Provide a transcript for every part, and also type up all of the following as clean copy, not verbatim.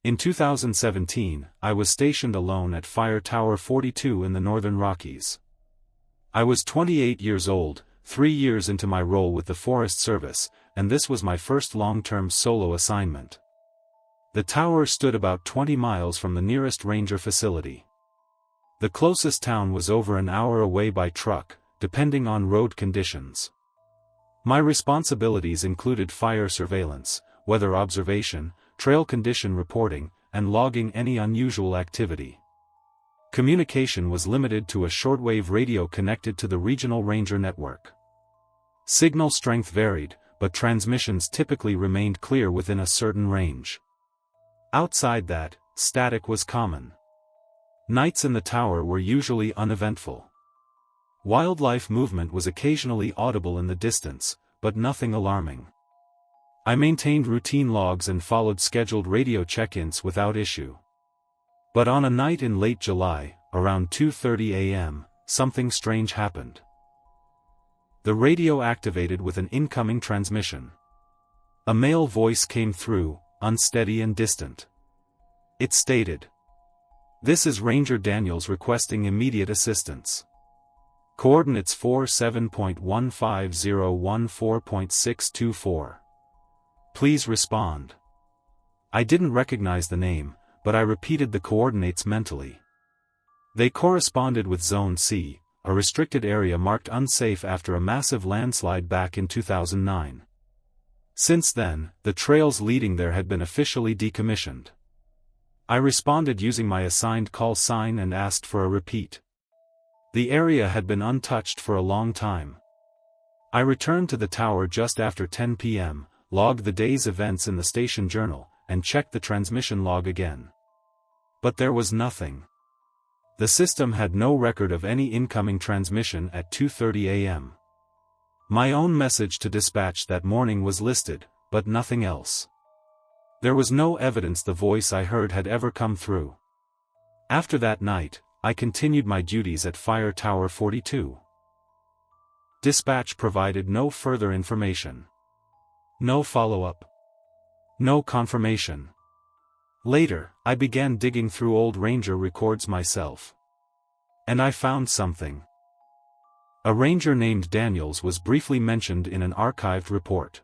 In 2017, I was stationed alone at Fire Tower 42 in the Northern Rockies. I was 28 years old, 3 years into my role with the Forest Service, and this was my first long-term solo assignment. The tower stood about 20 miles from the nearest ranger facility. The closest town was over an hour away by truck, depending on road conditions. My responsibilities included fire surveillance, weather observation, trail condition reporting, and logging any unusual activity. Communication was limited to a shortwave radio connected to the regional ranger network. Signal strength varied, but transmissions typically remained clear within a certain range. Outside that, static was common. Nights in the tower were usually uneventful. Wildlife movement was occasionally audible in the distance, but nothing alarming. I maintained routine logs and followed scheduled radio check-ins without issue. But on a night in late July, around 2:30 a.m., something strange happened. The radio activated with an incoming transmission. A male voice came through, unsteady and distant. It stated, "This is Ranger Daniels requesting immediate assistance. Coordinates 47.15014.624. Please respond." I didn't recognize the name, but I repeated the coordinates mentally. They corresponded with Zone C, a restricted area marked unsafe after a massive landslide back in 2009. Since then, the trails leading there had been officially decommissioned. I responded using my assigned call sign and asked for a repeat. The area had been untouched for a long time. I returned to the tower just after 10 p.m., logged the day's events in the station journal, and checked the transmission log again. But there was nothing. The system had no record of any incoming transmission at 2:30 a.m. My own message to dispatch that morning was listed, but nothing else. There was no evidence the voice I heard had ever come through. After that night, I continued my duties at Fire Tower 42. Dispatch provided no further information. No follow-up. No confirmation. Later, I began digging through old ranger records myself. And I found something. A ranger named Daniels was briefly mentioned in an archived report.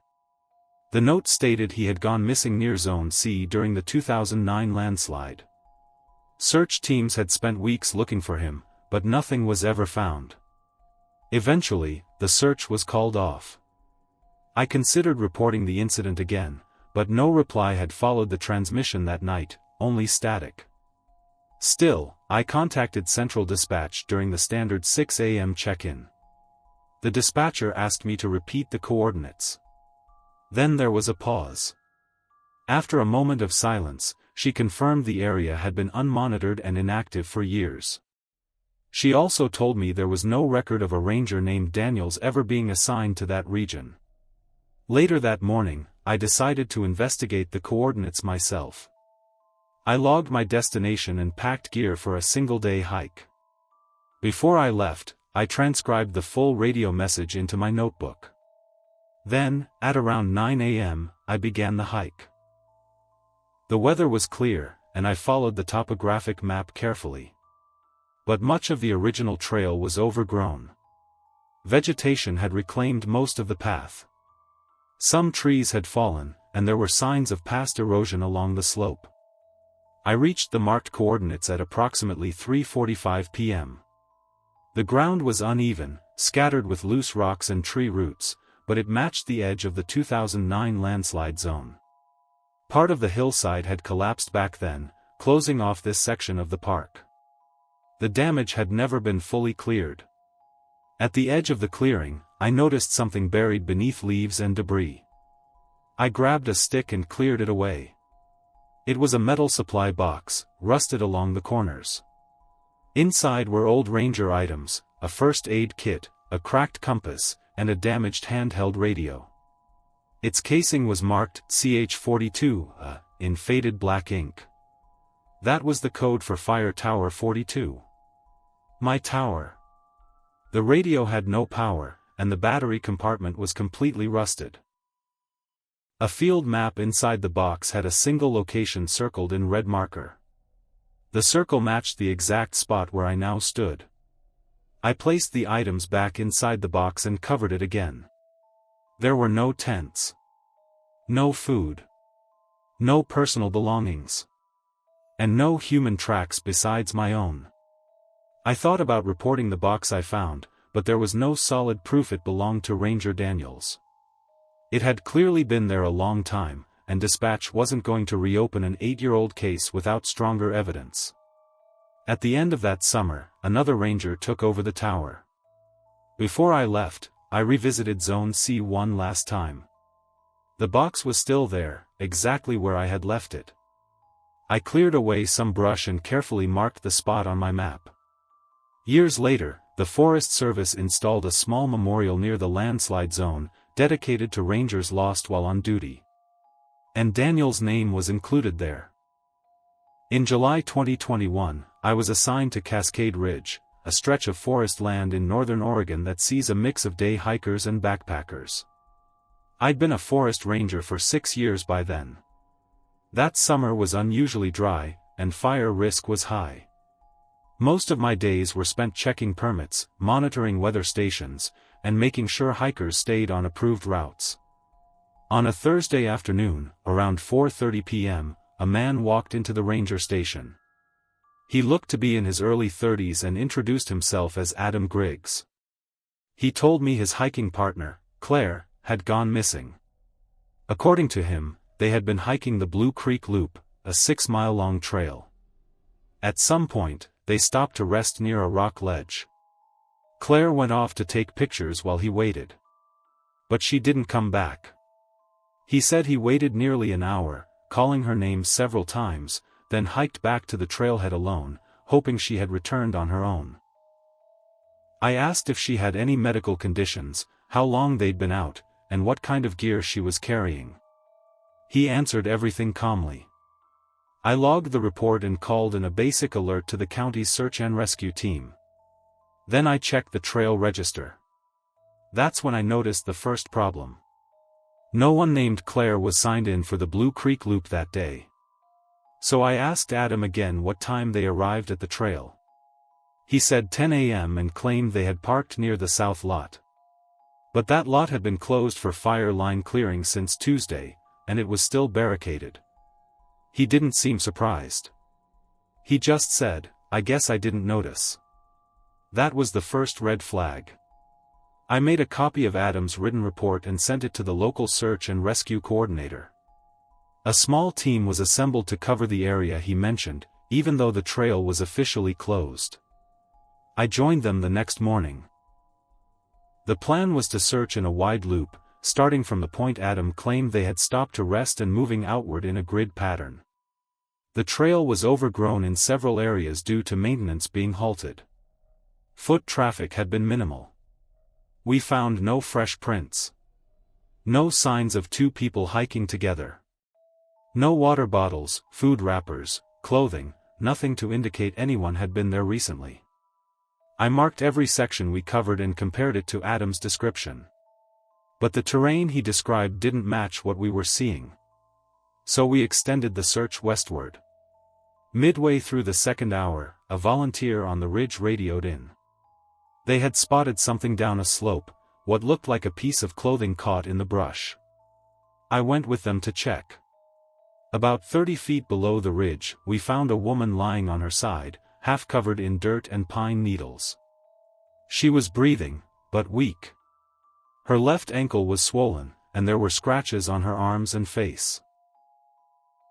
The note stated he had gone missing near Zone C during the 2009 landslide. Search teams had spent weeks looking for him, but nothing was ever found. Eventually, the search was called off. I considered reporting the incident again, but no reply had followed the transmission that night, only static. Still, I contacted Central Dispatch during the standard 6 a.m. check-in. The dispatcher asked me to repeat the coordinates. Then there was a pause. After a moment of silence, she confirmed the area had been unmonitored and inactive for years. She also told me there was no record of a ranger named Daniels ever being assigned to that region. Later that morning, I decided to investigate the coordinates myself. I logged my destination and packed gear for a single-day hike. Before I left, I transcribed the full radio message into my notebook. Then, at around 9 a.m., I began the hike. The weather was clear, and I followed the topographic map carefully. But much of the original trail was overgrown. Vegetation had reclaimed most of the path. Some trees had fallen, and there were signs of past erosion along the slope. I reached the marked coordinates at approximately 3:45 p.m. The ground was uneven, scattered with loose rocks and tree roots, but it matched the edge of the 2009 landslide zone. Part of the hillside had collapsed back then, closing off this section of the park. The damage had never been fully cleared. At the edge of the clearing, I noticed something buried beneath leaves and debris. I grabbed a stick and cleared it away. It was a metal supply box, rusted along the corners. Inside were old ranger items, a first aid kit, a cracked compass, and a damaged handheld radio. Its casing was marked CH42 in faded black ink. That was the code for Fire Tower 42. My tower. The radio had no power, and the battery compartment was completely rusted. A field map inside the box had a single location circled in red marker. The circle matched the exact spot where I now stood. I placed the items back inside the box and covered it again. There were no tents. No food. No personal belongings. And no human tracks besides my own. I thought about reporting the box I found, but there was no solid proof it belonged to Ranger Daniels. It had clearly been there a long time, and dispatch wasn't going to reopen an 8-year-old case without stronger evidence. At the end of that summer, another ranger took over the tower. Before I left, I revisited Zone C one last time. The box was still there, exactly where I had left it. I cleared away some brush and carefully marked the spot on my map. Years later, the Forest Service installed a small memorial near the landslide zone, dedicated to rangers lost while on duty. And Daniel's name was included there. In July 2021, I was assigned to Cascade Ridge, a stretch of forest land in northern Oregon that sees a mix of day hikers and backpackers. I'd been a forest ranger for 6 years by then. That summer was unusually dry, and fire risk was high. Most of my days were spent checking permits, monitoring weather stations, and making sure hikers stayed on approved routes. On a Thursday afternoon, around 4:30 p.m., a man walked into the ranger station. He looked to be in his early 30s and introduced himself as Adam Griggs. He told me his hiking partner, Claire, had gone missing. According to him, they had been hiking the Blue Creek Loop, a 6-mile-long trail. At some point, they stopped to rest near a rock ledge. Claire went off to take pictures while he waited. But she didn't come back. He said he waited nearly an hour, calling her name several times, then hiked back to the trailhead alone, hoping she had returned on her own. I asked if she had any medical conditions, how long they'd been out, and what kind of gear she was carrying. He answered everything calmly. I logged the report and called in a basic alert to the county's search and rescue team. Then I checked the trail register. That's when I noticed the first problem. No one named Claire was signed in for the Blue Creek Loop that day. So I asked Adam again what time they arrived at the trail. He said 10 a.m. and claimed they had parked near the south lot. But that lot had been closed for fire line clearing since Tuesday, and it was still barricaded. He didn't seem surprised. He just said, "I guess I didn't notice." That was the first red flag. I made a copy of Adam's written report and sent it to the local search and rescue coordinator. A small team was assembled to cover the area he mentioned, even though the trail was officially closed. I joined them the next morning. The plan was to search in a wide loop, starting from the point Adam claimed they had stopped to rest and moving outward in a grid pattern. The trail was overgrown in several areas due to maintenance being halted. Foot traffic had been minimal. We found no fresh prints. No signs of two people hiking together. No water bottles, food wrappers, clothing, nothing to indicate anyone had been there recently. I marked every section we covered and compared it to Adam's description. But the terrain he described didn't match what we were seeing. So we extended the search westward. Midway through the second hour, a volunteer on the ridge radioed in. They had spotted something down a slope, what looked like a piece of clothing caught in the brush. I went with them to check. About 30 feet below the ridge, we found a woman lying on her side, half covered in dirt and pine needles. She was breathing, but weak. Her left ankle was swollen, and there were scratches on her arms and face.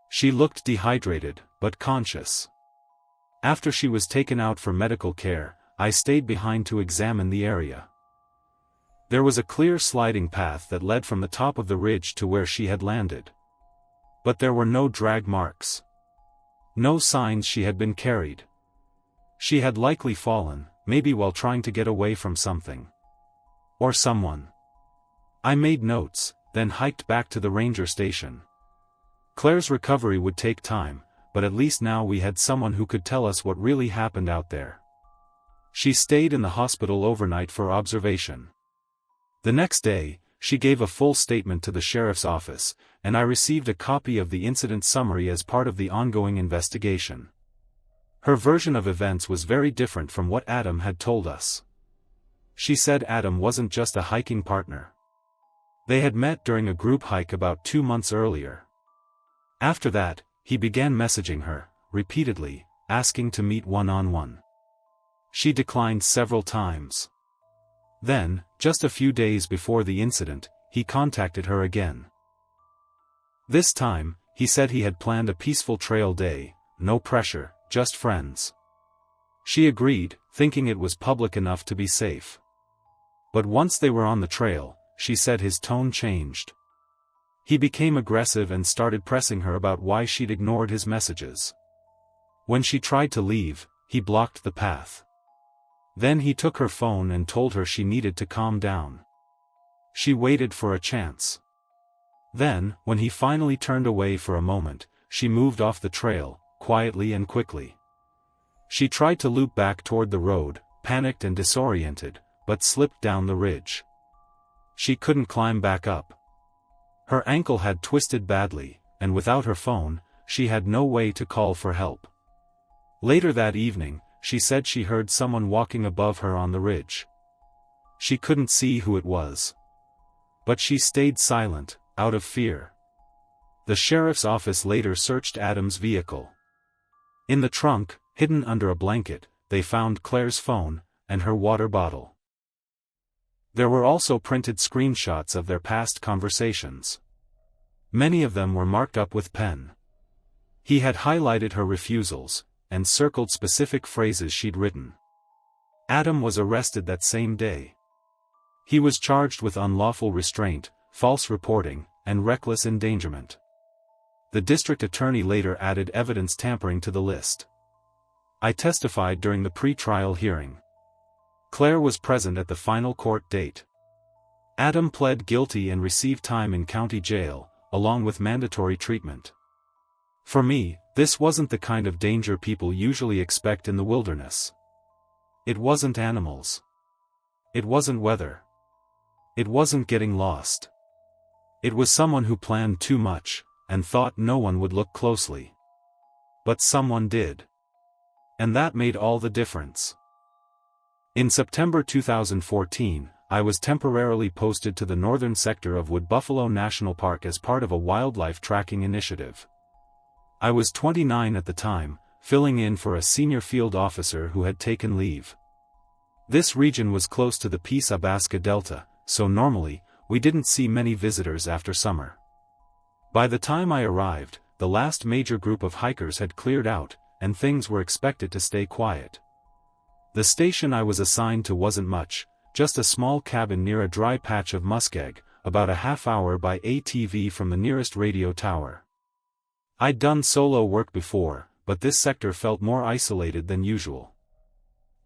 She looked dehydrated, but conscious. After she was taken out for medical care, I stayed behind to examine the area. There was a clear sliding path that led from the top of the ridge to where she had landed. But there were no drag marks. No signs she had been carried. She had likely fallen, maybe while trying to get away from something. Or someone. I made notes, then hiked back to the ranger station. Claire's recovery would take time, but at least now we had someone who could tell us what really happened out there. She stayed in the hospital overnight for observation. The next day, she gave a full statement to the sheriff's office, and I received a copy of the incident summary as part of the ongoing investigation. Her version of events was very different from what Adam had told us. She said Adam wasn't just a hiking partner. They had met during a group hike about 2 months earlier. After that, he began messaging her, repeatedly, asking to meet one-on-one. She declined several times. Then, just a few days before the incident, he contacted her again. This time, he said he had planned a peaceful trail day, no pressure, just friends. She agreed, thinking it was public enough to be safe. But once they were on the trail, she said his tone changed. He became aggressive and started pressing her about why she'd ignored his messages. When she tried to leave, he blocked the path. Then he took her phone and told her she needed to calm down. She waited for a chance. Then, when he finally turned away for a moment, she moved off the trail, quietly and quickly. She tried to loop back toward the road, panicked and disoriented, but slipped down the ridge. She couldn't climb back up. Her ankle had twisted badly, and without her phone, she had no way to call for help. Later that evening, she said she heard someone walking above her on the ridge. She couldn't see who it was. But she stayed silent, out of fear. The sheriff's office later searched Adam's vehicle. In the trunk, hidden under a blanket, they found Claire's phone, and her water bottle. There were also printed screenshots of their past conversations. Many of them were marked up with pen. He had highlighted her refusals, and circled specific phrases she'd written. Adam was arrested that same day. He was charged with unlawful restraint, false reporting, and reckless endangerment. The district attorney later added evidence tampering to the list. I testified during the pre-trial hearing. Claire was present at the final court date. Adam pled guilty and received time in county jail, along with mandatory treatment. For me, this wasn't the kind of danger people usually expect in the wilderness. It wasn't animals. It wasn't weather. It wasn't getting lost. It was someone who planned too much, and thought no one would look closely. But someone did. And that made all the difference. In September 2014, I was temporarily posted to the northern sector of Wood Buffalo National Park as part of a wildlife tracking initiative. I was 29 at the time, filling in for a senior field officer who had taken leave. This region was close to the Peace Athabasca Delta, so normally, we didn't see many visitors after summer. By the time I arrived, the last major group of hikers had cleared out, and things were expected to stay quiet. The station I was assigned to wasn't much, just a small cabin near a dry patch of muskeg, about a half-hour by ATV from the nearest radio tower. I'd done solo work before, but this sector felt more isolated than usual.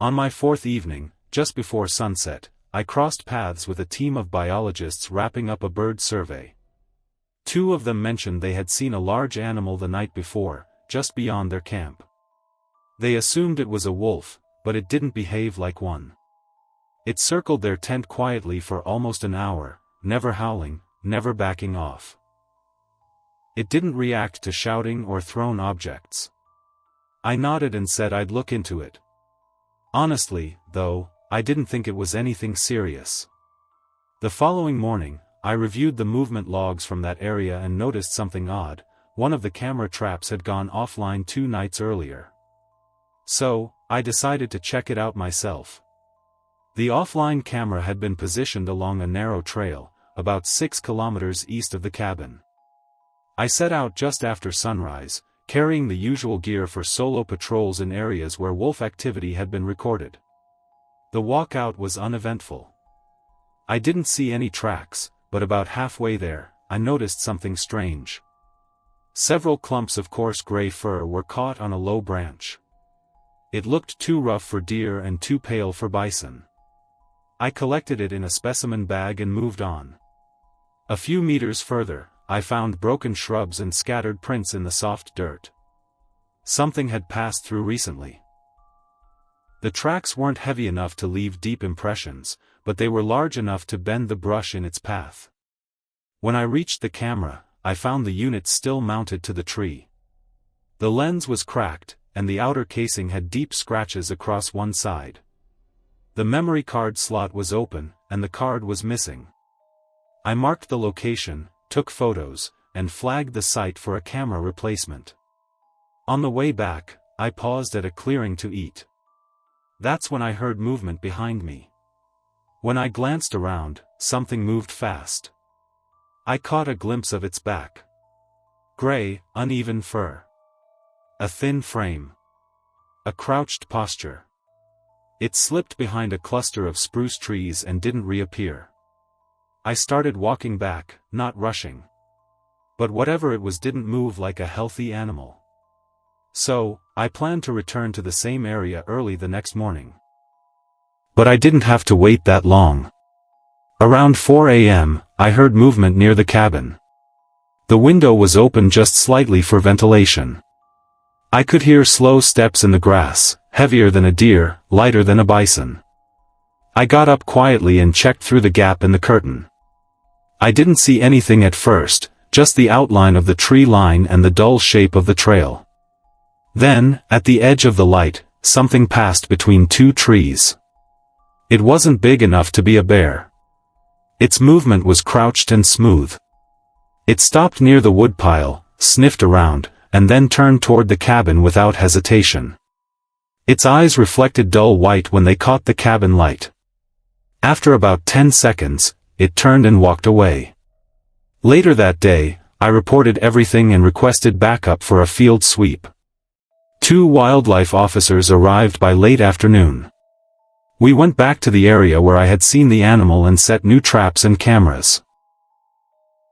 On my fourth evening, just before sunset, I crossed paths with a team of biologists wrapping up a bird survey. Two of them mentioned they had seen a large animal the night before, just beyond their camp. They assumed it was a wolf, but it didn't behave like one. It circled their tent quietly for almost an hour, never howling, never backing off. It didn't react to shouting or thrown objects. I nodded and said I'd look into it. Honestly, though, I didn't think it was anything serious. The following morning, I reviewed the movement logs from that area and noticed something odd. One of the camera traps had gone offline 2 nights earlier. So, I decided to check it out myself. The offline camera had been positioned along a narrow trail, about 6 kilometers east of the cabin. I set out just after sunrise, carrying the usual gear for solo patrols in areas where wolf activity had been recorded. The walkout was uneventful. I didn't see any tracks, but about halfway there, I noticed something strange. Several clumps of coarse gray fur were caught on a low branch. It looked too rough for deer and too pale for bison. I collected it in a specimen bag and moved on. A few meters further, I found broken shrubs and scattered prints in the soft dirt. Something had passed through recently. The tracks weren't heavy enough to leave deep impressions, but they were large enough to bend the brush in its path. When I reached the camera, I found the unit still mounted to the tree. The lens was cracked, and the outer casing had deep scratches across one side. The memory card slot was open, and the card was missing. I marked the location, took photos, and flagged the site for a camera replacement. On the way back, I paused at a clearing to eat. That's when I heard movement behind me. When I glanced around, something moved fast. I caught a glimpse of its back. Gray, uneven fur. A thin frame. A crouched posture. It slipped behind a cluster of spruce trees and didn't reappear. I started walking back, not rushing. But whatever it was didn't move like a healthy animal. So, I planned to return to the same area early the next morning. But I didn't have to wait that long. Around 4 a.m., I heard movement near the cabin. The window was open just slightly for ventilation. I could hear slow steps in the grass, heavier than a deer, lighter than a bison. I got up quietly and checked through the gap in the curtain. I didn't see anything at first, just the outline of the tree line and the dull shape of the trail. Then, at the edge of the light, something passed between two trees. It wasn't big enough to be a bear. Its movement was crouched and smooth. It stopped near the woodpile, sniffed around, and then turned toward the cabin without hesitation. Its eyes reflected dull white when they caught the cabin light. After about 10 seconds, it turned and walked away. Later that day, I reported everything and requested backup for a field sweep. 2 wildlife officers arrived by late afternoon. We went back to the area where I had seen the animal and set new traps and cameras.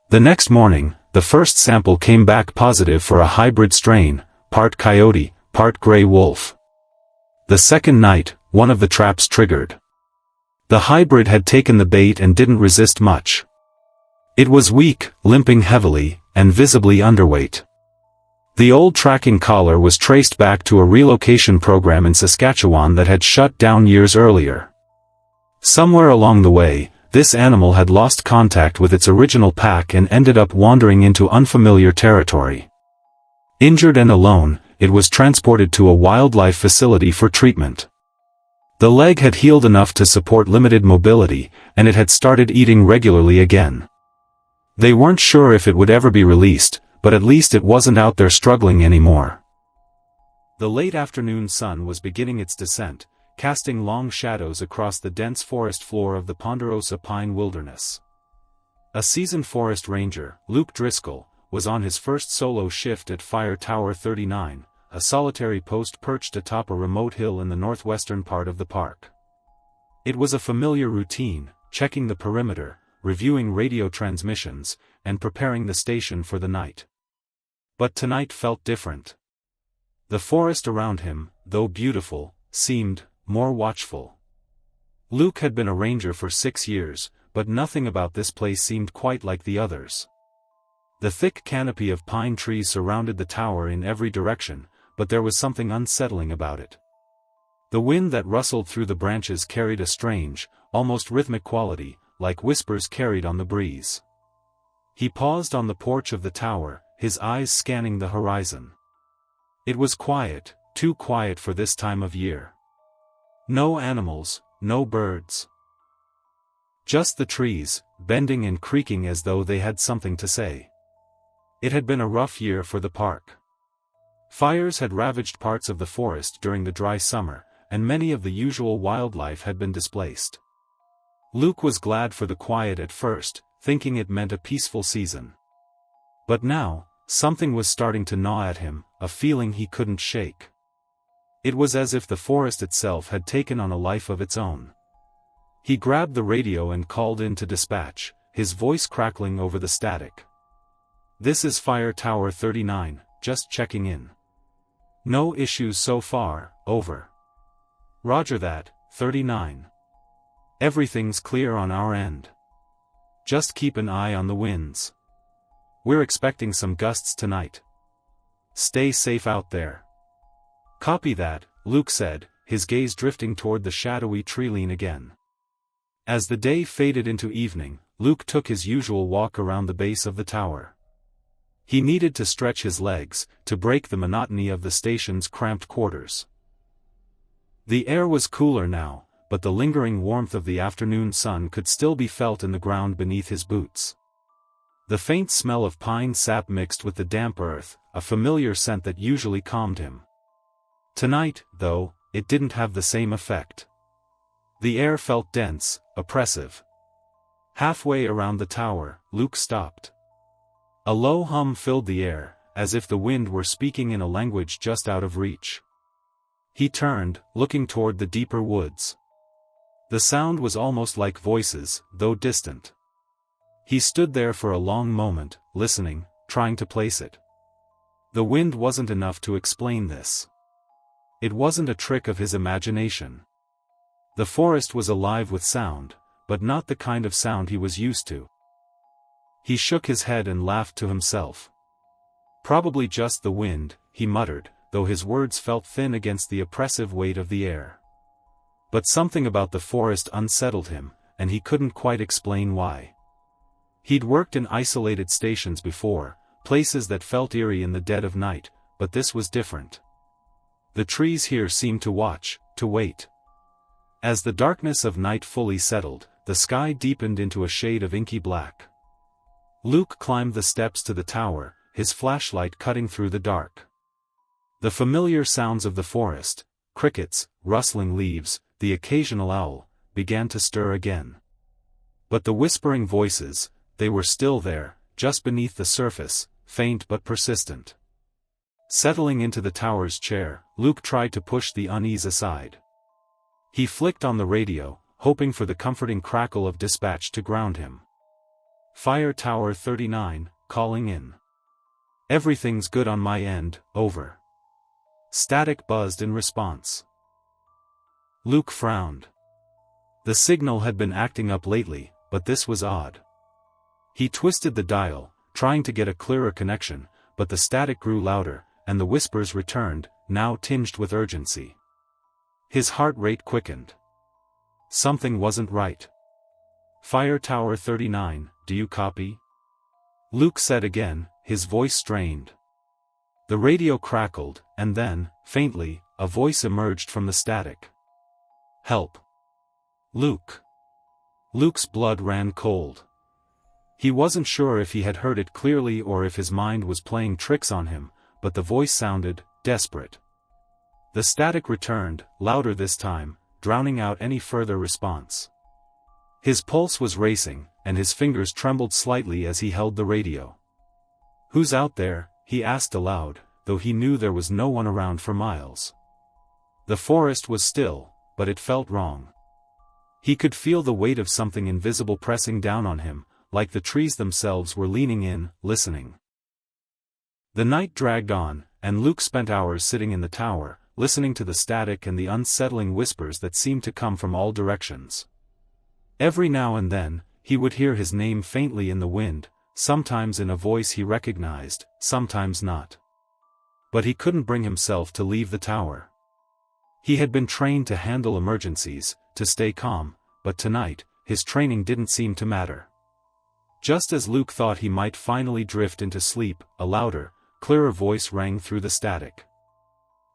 The next morning, the first sample came back positive for a hybrid strain, part coyote, part gray wolf. The second night, one of the traps triggered. The hybrid had taken the bait and didn't resist much. It was weak, limping heavily, and visibly underweight. The old tracking collar was traced back to a relocation program in Saskatchewan that had shut down years earlier. Somewhere along the way, this animal had lost contact with its original pack and ended up wandering into unfamiliar territory. Injured and alone, it was transported to a wildlife facility for treatment. The leg had healed enough to support limited mobility, and it had started eating regularly again. They weren't sure if it would ever be released, but at least it wasn't out there struggling anymore. The late afternoon sun was beginning its descent, casting long shadows across the dense forest floor of the Ponderosa Pine Wilderness. A seasoned forest ranger, Luke Driscoll, was on his first solo shift at Fire Tower 39, a solitary post perched atop a remote hill in the northwestern part of the park. It was a familiar routine, checking the perimeter, reviewing radio transmissions, and preparing the station for the night. But tonight felt different. The forest around him, though beautiful, seemed more watchful. Luke had been a ranger for 6 years, but nothing about this place seemed quite like the others. The thick canopy of pine trees surrounded the tower in every direction, but there was something unsettling about it. The wind that rustled through the branches carried a strange, almost rhythmic quality, like whispers carried on the breeze. He paused on the porch of the tower, his eyes scanning the horizon. It was quiet, too quiet for this time of year. No animals, no birds. Just the trees, bending and creaking as though they had something to say. It had been a rough year for the park. Fires had ravaged parts of the forest during the dry summer, and many of the usual wildlife had been displaced. Luke was glad for the quiet at first, thinking it meant a peaceful season. But now, something was starting to gnaw at him, a feeling he couldn't shake. It was as if the forest itself had taken on a life of its own. He grabbed the radio and called in to dispatch, his voice crackling over the static. "This is Fire Tower 39, just checking in. No issues so far, over." "Roger that, 39. Everything's clear on our end. Just keep an eye on the winds. We're expecting some gusts tonight. Stay safe out there." "Copy that," Luke said, his gaze drifting toward the shadowy treeline again. As the day faded into evening, Luke took his usual walk around the base of the tower. He needed to stretch his legs, to break the monotony of the station's cramped quarters. The air was cooler now, but the lingering warmth of the afternoon sun could still be felt in the ground beneath his boots. The faint smell of pine sap mixed with the damp earth, a familiar scent that usually calmed him. Tonight, though, it didn't have the same effect. The air felt dense, oppressive. Halfway around the tower, Luke stopped. A low hum filled the air, as if the wind were speaking in a language just out of reach. He turned, looking toward the deeper woods. The sound was almost like voices, though distant. He stood there for a long moment, listening, trying to place it. The wind wasn't enough to explain this. It wasn't a trick of his imagination. The forest was alive with sound, but not the kind of sound he was used to. He shook his head and laughed to himself. Probably just the wind, he muttered, though his words felt thin against the oppressive weight of the air. But something about the forest unsettled him, and he couldn't quite explain why. He'd worked in isolated stations before, places that felt eerie in the dead of night, but this was different. The trees here seemed to watch, to wait. As the darkness of night fully settled, the sky deepened into a shade of inky black. Luke climbed the steps to the tower, his flashlight cutting through the dark. The familiar sounds of the forest, crickets, rustling leaves, the occasional owl, began to stir again. But the whispering voices, they were still there, just beneath the surface, faint but persistent. Settling into the tower's chair, Luke tried to push the unease aside. He flicked on the radio, hoping for the comforting crackle of dispatch to ground him. Fire Tower 39, calling in. Everything's good on my end, over. Static buzzed in response. Luke frowned. The signal had been acting up lately, but this was odd. He twisted the dial, trying to get a clearer connection, but the static grew louder, and the whispers returned, now tinged with urgency. His heart rate quickened. Something wasn't right. Fire Tower 39, do you copy? Luke said again, his voice strained. The radio crackled, and then, faintly, a voice emerged from the static. Help. Luke. Luke's blood ran cold. He wasn't sure if he had heard it clearly or if his mind was playing tricks on him, but the voice sounded desperate. The static returned, louder this time, drowning out any further response. His pulse was racing, and his fingers trembled slightly as he held the radio. Who's out there? He asked aloud, though he knew there was no one around for miles. The forest was still, but it felt wrong. He could feel the weight of something invisible pressing down on him, like the trees themselves were leaning in, listening. The night dragged on, and Luke spent hours sitting in the tower, listening to the static and the unsettling whispers that seemed to come from all directions. Every now and then, he would hear his name faintly in the wind, sometimes in a voice he recognized, sometimes not. But he couldn't bring himself to leave the tower. He had been trained to handle emergencies, to stay calm, but tonight, his training didn't seem to matter. Just as Luke thought he might finally drift into sleep, a louder, clearer voice rang through the static.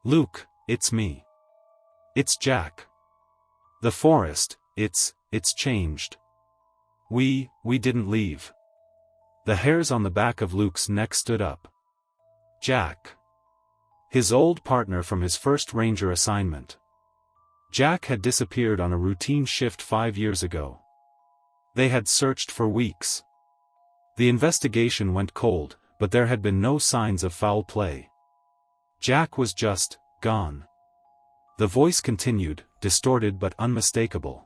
Luke, it's me. It's Jack. The forest, it's changed. We didn't leave. The hairs on the back of Luke's neck stood up. Jack. His old partner from his first ranger assignment. Jack had disappeared on a routine shift 5 years ago. They had searched for weeks. The investigation went cold, but there had been no signs of foul play. Jack was just gone. The voice continued, distorted but unmistakable.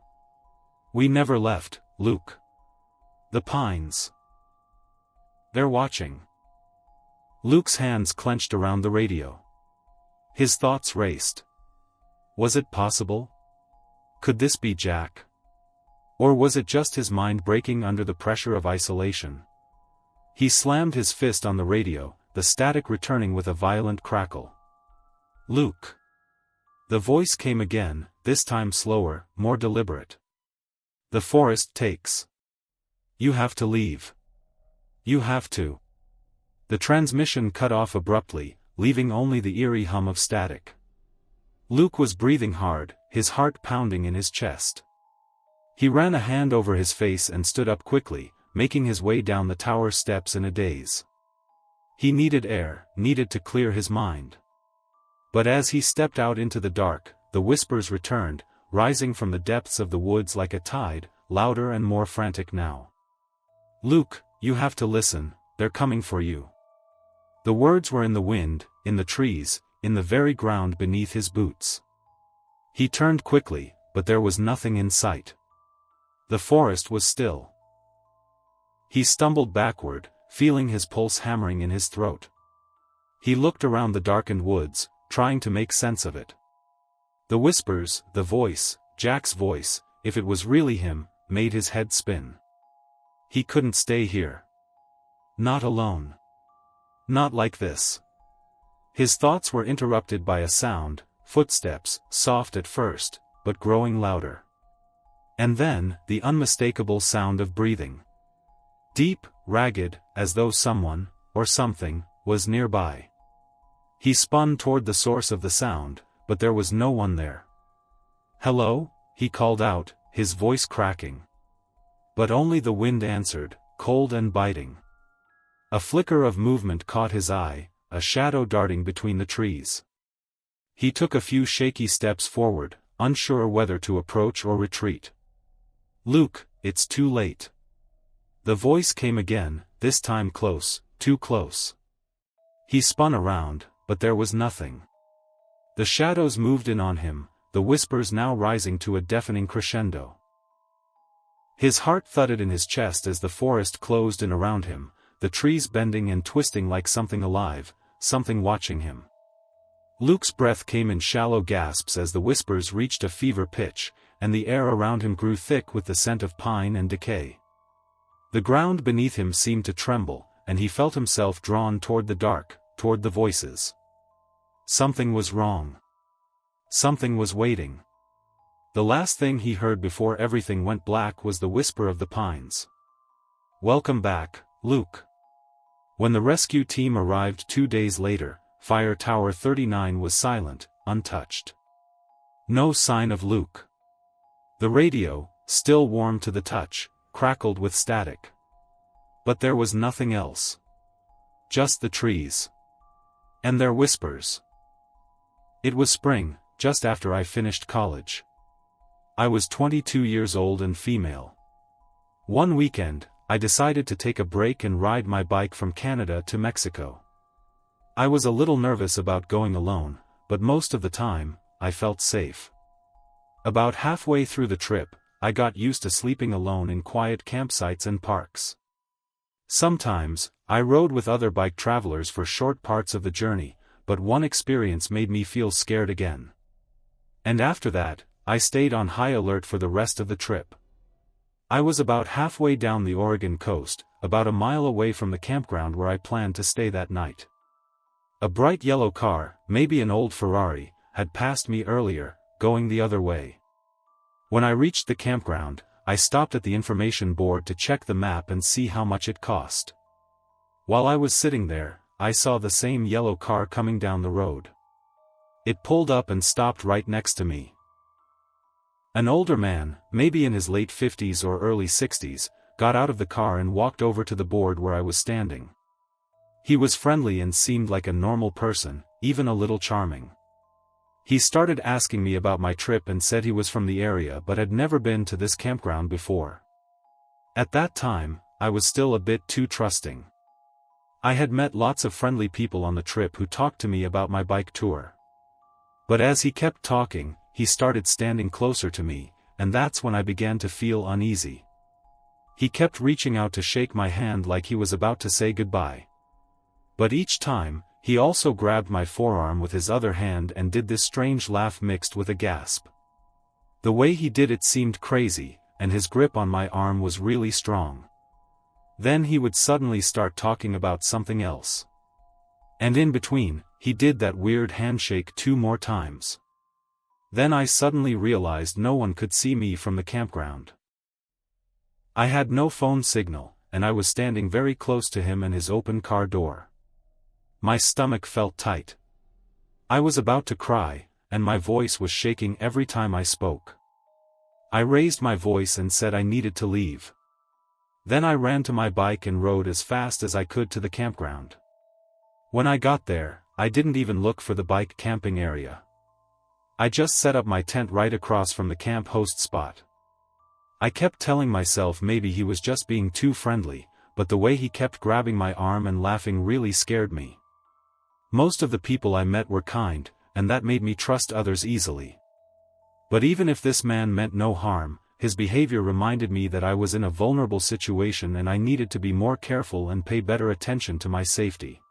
We never left, Luke. The pines. They're watching. Luke's hands clenched around the radio. His thoughts raced. Was it possible? Could this be Jack? Or was it just his mind breaking under the pressure of isolation? He slammed his fist on the radio, the static returning with a violent crackle. Luke. The voice came again, this time slower, more deliberate. The forest takes. You have to leave. You have to. The transmission cut off abruptly, leaving only the eerie hum of static. Luke was breathing hard, his heart pounding in his chest. He ran a hand over his face and stood up quickly, making his way down the tower steps in a daze. He needed air, needed to clear his mind. But as he stepped out into the dark, the whispers returned, rising from the depths of the woods like a tide, louder and more frantic now. "Luke, you have to listen, they're coming for you." The words were in the wind, in the trees, in the very ground beneath his boots. He turned quickly, but there was nothing in sight. The forest was still. He stumbled backward, feeling his pulse hammering in his throat. He looked around the darkened woods, trying to make sense of it. The whispers, the voice, Jack's voice, if it was really him, made his head spin. He couldn't stay here. Not alone. Not like this. His thoughts were interrupted by a sound, footsteps, soft at first, but growing louder. And then, the unmistakable sound of breathing. Deep, ragged, as though someone, or something, was nearby. He spun toward the source of the sound, but there was no one there. "Hello?" he called out, his voice cracking. But only the wind answered, cold and biting. A flicker of movement caught his eye, a shadow darting between the trees. He took a few shaky steps forward, unsure whether to approach or retreat. "Luke, it's too late." The voice came again, this time close, too close. He spun around, but there was nothing. The shadows moved in on him, the whispers now rising to a deafening crescendo. His heart thudded in his chest as the forest closed in around him, the trees bending and twisting like something alive, something watching him. Luke's breath came in shallow gasps as the whispers reached a fever pitch, and the air around him grew thick with the scent of pine and decay. The ground beneath him seemed to tremble, and he felt himself drawn toward the dark, toward the voices. Something was wrong. Something was waiting. The last thing he heard before everything went black was the whisper of the pines. "Welcome back, Luke." When the rescue team arrived 2 days later, Fire Tower 39 was silent, untouched. No sign of Luke. The radio, still warm to the touch, crackled with static. But there was nothing else. Just the trees. And their whispers. It was spring, just after I finished college. I was 22 years old and female. One weekend, I decided to take a break and ride my bike from Canada to Mexico. I was a little nervous about going alone, but most of the time, I felt safe. About halfway through the trip, I got used to sleeping alone in quiet campsites and parks. Sometimes, I rode with other bike travelers for short parts of the journey, but one experience made me feel scared again. And after that, I stayed on high alert for the rest of the trip. I was about halfway down the Oregon coast, about a mile away from the campground where I planned to stay that night. A bright yellow car, maybe an old Ferrari, had passed me earlier, going the other way. When I reached the campground, I stopped at the information board to check the map and see how much it cost. While I was sitting there, I saw the same yellow car coming down the road. It pulled up and stopped right next to me. An older man, maybe in his late 50s or early 60s, got out of the car and walked over to the board where I was standing. He was friendly and seemed like a normal person, even a little charming. He started asking me about my trip and said he was from the area but had never been to this campground before. At that time, I was still a bit too trusting. I had met lots of friendly people on the trip who talked to me about my bike tour. But as he kept talking, he started standing closer to me, and that's when I began to feel uneasy. He kept reaching out to shake my hand like he was about to say goodbye. But each time, he also grabbed my forearm with his other hand and did this strange laugh mixed with a gasp. The way he did it seemed crazy, and his grip on my arm was really strong. Then he would suddenly start talking about something else. And in between, he did that weird handshake 2 more times. Then I suddenly realized no one could see me from the campground. I had no phone signal, and I was standing very close to him and his open car door. My stomach felt tight. I was about to cry, and my voice was shaking every time I spoke. I raised my voice and said I needed to leave. Then I ran to my bike and rode as fast as I could to the campground. When I got there, I didn't even look for the bike camping area. I just set up my tent right across from the camp host spot. I kept telling myself maybe he was just being too friendly, but the way he kept grabbing my arm and laughing really scared me. Most of the people I met were kind, and that made me trust others easily. But even if this man meant no harm, his behavior reminded me that I was in a vulnerable situation and I needed to be more careful and pay better attention to my safety.